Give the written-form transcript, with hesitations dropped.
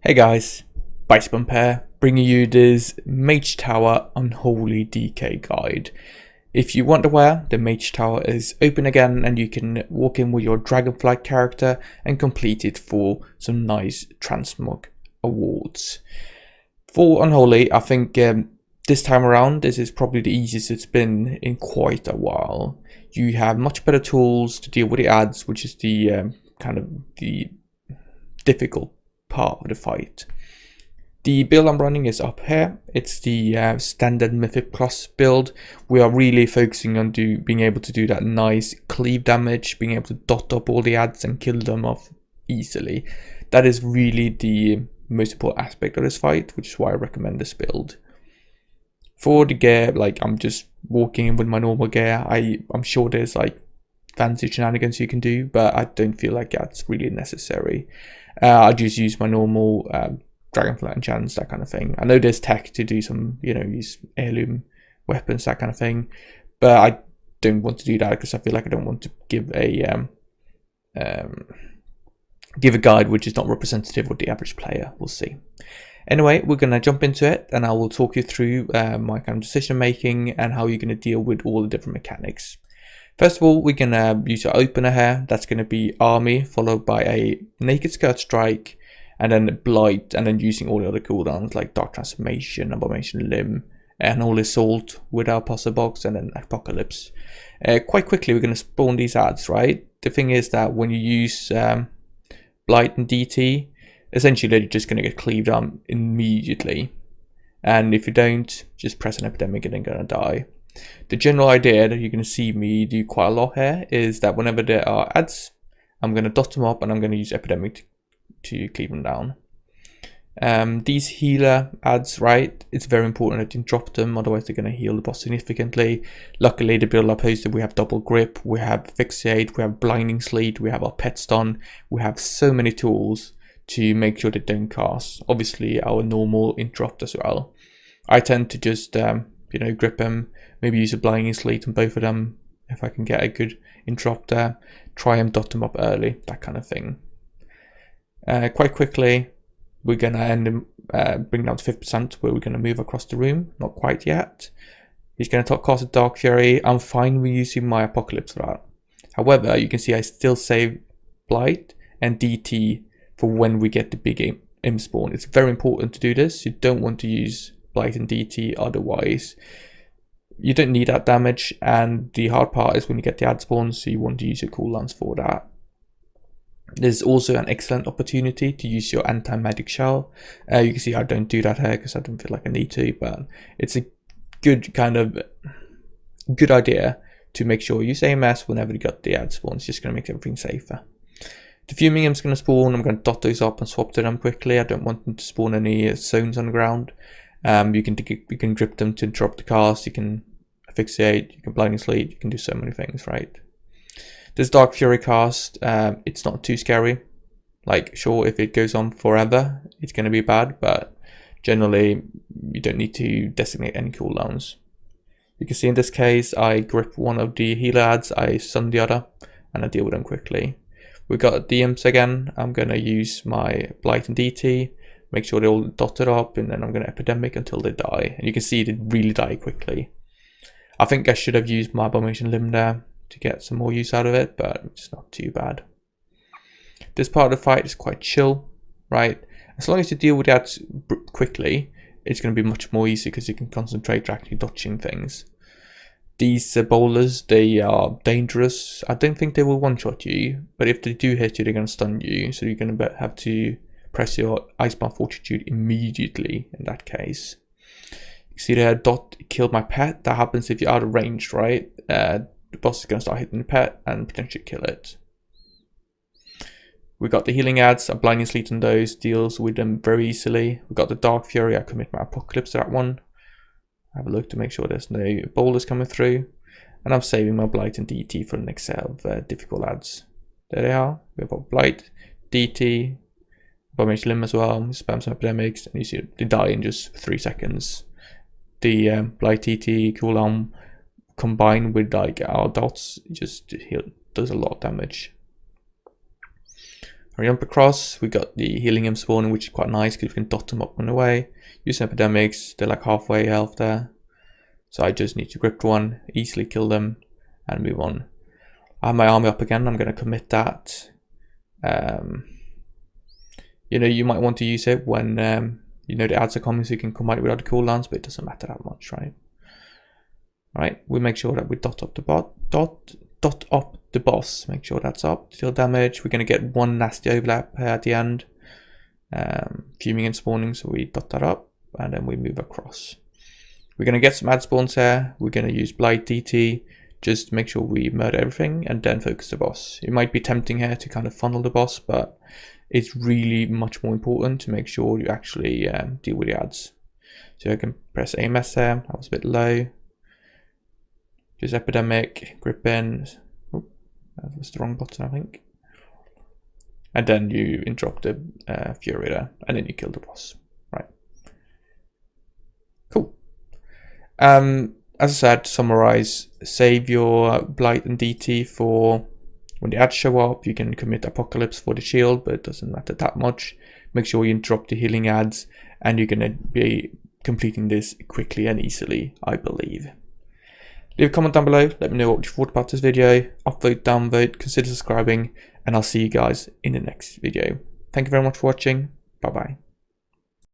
Hey guys, Base Bump here, bringing you this Mage Tower Unholy DK guide. If you want aware, the Mage Tower is open again and you can walk in with your Dragonflight character and complete it for some nice transmog awards. For Unholy, I think this time around, this is probably the easiest it's been in quite a while. You have much better tools to deal with the ads, which is the kind of the difficult part of the fight. The build I'm running is up here. It's the standard Mythic Plus build. We are really focusing on being able to do that nice cleave damage, being able to dot up all the ads and kill them off easily. That is really the most important aspect of this fight, which is why I recommend this build. For the gear, like, I'm just walking in with my normal gear. I'm sure there's like fancy shenanigans you can do, but I don't feel like that's really necessary. I just use my normal Dragonflight enchants, that kind of thing. I know there's tech to do some, use heirloom weapons, that kind of thing, but I don't want to do that because I feel like I don't want to give a guide which is not representative of the average player. We'll see. Anyway, we're going to jump into it and I will talk you through my kind of decision making and how you're going to deal with all the different mechanics. First of all, we're going to use our opener here. That's going to be Army, followed by a Naked Skirt Strike, and then Blight, and then using all the other cooldowns like Dark Transformation, Abomination Limb, and Holy Assault with our puzzle box, and then Apocalypse. Quite quickly, we're going to spawn these ads, right? The thing is that when you use Blight and DT, essentially they're just going to get cleaved on immediately. And if you don't, just press an Epidemic and they're going to die. The general idea that you're going to see me do quite a lot here is that whenever there are ads, I'm going to dot them up and I'm going to use Epidemic to cleave them down. These healer ads, right, it's very important that you drop them, otherwise they're going to heal the boss significantly. Luckily, the build I posted, we have double grip, we have fixate, we have blinding sleet, we have our pet stun, we have so many tools to make sure they don't cast. Obviously, our normal interrupt as well. I tend to just grip them, maybe use a blinding sleet on both of them if I can get a good interrupt there. Try and dot them up early, that kind of thing. Quite quickly, we're going to bring down to 50% where we're going to move across the room. Not quite yet. He's going to cast a Dark Fury. I'm fine with using my Apocalypse for that. However, you can see I still save Blight and DT for when we get the big imp spawn. It's very important to do this. You don't want to use Blight and DT, otherwise you don't need that damage, and the hard part is when you get the ad spawns, so you want to use your cooldowns for that. There's also an excellent opportunity to use your anti-magic shell. You can see I don't do that here because I don't feel like I need to, but it's a good idea to make sure you use AMS whenever you got the ad spawns. It's just going to make everything safer. The fuming imp's going to spawn. I'm going to dot those up and swap to them quickly. I don't want them to spawn any zones on the ground. You can grip them to drop the cast, you can fixate, you can blinding sleet, you can do so many things, right? This Dark Fury cast, it's not too scary. Like, sure, if it goes on forever, it's going to be bad, but generally, you don't need to designate any cooldowns. You can see in this case, I grip one of the healer ads, I stun the other, and I deal with them quickly. We've got the imps again. I'm going to use my Blight and DT. Make sure they're all dotted up, and then I'm going to Epidemic until they die. And you can see they really die quickly. I think I should have used my Abomination Limb there to get some more use out of it, but it's not too bad. This part of the fight is quite chill, right? As long as you deal with that quickly, it's going to be much more easy because you can concentrate actually dodging things. These bowlers, they are dangerous. I don't think they will one-shot you, but if they do hit you, they're going to stun you. So you're going to have to press your Icebound Fortitude immediately in that case. You see there, dot killed my pet. That happens if you're out of range, right? The boss is going to start hitting the pet and potentially kill it. We got the healing ads. I'm blinding sleet on those, deals with them very easily. We got the Dark Fury. I commit my Apocalypse to that one. Have a look to make sure there's no boulders coming through. And I'm saving my Blight and DT for the next set of difficult ads. There they are. We've got Blight, DT, Abomination Limb as well, spam some epidemics, and you see they die in just 3 seconds. The Blight TT cooldown combined with like our dots just does a lot of damage. I jump across, we got the healing imp spawning, which is quite nice because we can dot them up on the way. Use epidemics, they're like halfway health there. So I just need to grip one, easily kill them, and move on. I have my army up again, I'm going to commit that. You know, you might want to use it when you know the ads are coming, so you can come out without the cooldowns, but it doesn't matter that much, right? Alright, we make sure that we dot up the boss, make sure that's up, deal damage. We're going to get one nasty overlap at the end, fuming and spawning, so we dot that up, and then we move across. We're going to get some ad spawns here, we're going to use Blight DT, just to make sure we murder everything, and then focus the boss. It might be tempting here to kind of funnel the boss, but it's really much more important to make sure you actually deal with the ads. So I can press AMS there, that was a bit low. Just epidemic, grip in. Oh, that was the wrong button, I think. And then you interrupt the fury there, and then you kill the boss. Right. Cool. As I said, to summarize, save your Blight and DT for when the ads show up. You can commit Apocalypse for the shield, but it doesn't matter that much. Make sure you interrupt the healing ads, and you're going to be completing this quickly and easily, I believe. Leave a comment down below, let me know what you thought about this video. Upvote, downvote, consider subscribing, and I'll see you guys in the next video. Thank you very much for watching. Bye bye.